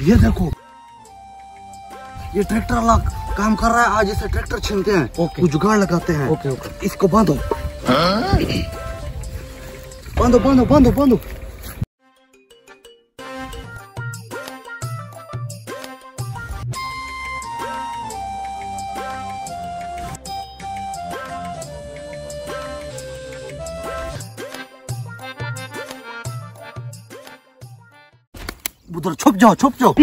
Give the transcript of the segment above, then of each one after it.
ये देखो, ये ट्रैक्टर वाला काम कर रहा है। आज इसे ट्रैक्टर छीनते हैं, कुछ जुगाड़ लगाते हैं। ओके ओके, इसको बांधो बांधो बांधो बांधो बांधो। उधर छुप जाओ छुप जाओ।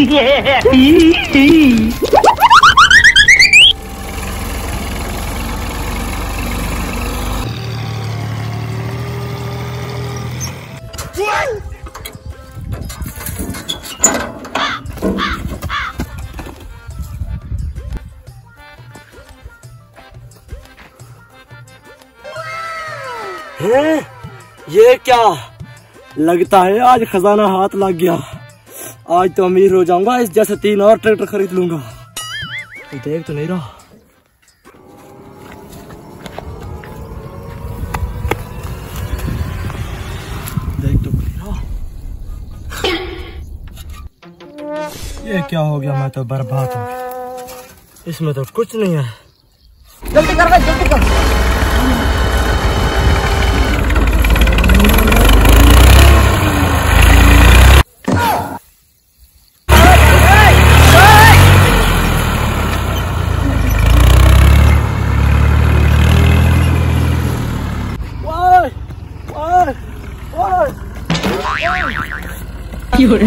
ये क्या लगता है, आज खजाना हाथ लग गया। आज तो अमीर हो जाऊंगा, इस जैसे 3 और ट्रैक्टर खरीद लूंगा। देख तो नहीं रहा। देख तो नहीं रहा। ये क्या हो गया, मैं तो बर्बाद हो गया। इसमें तो कुछ नहीं है। जल्दी कर भाई, जल्दी कर। You're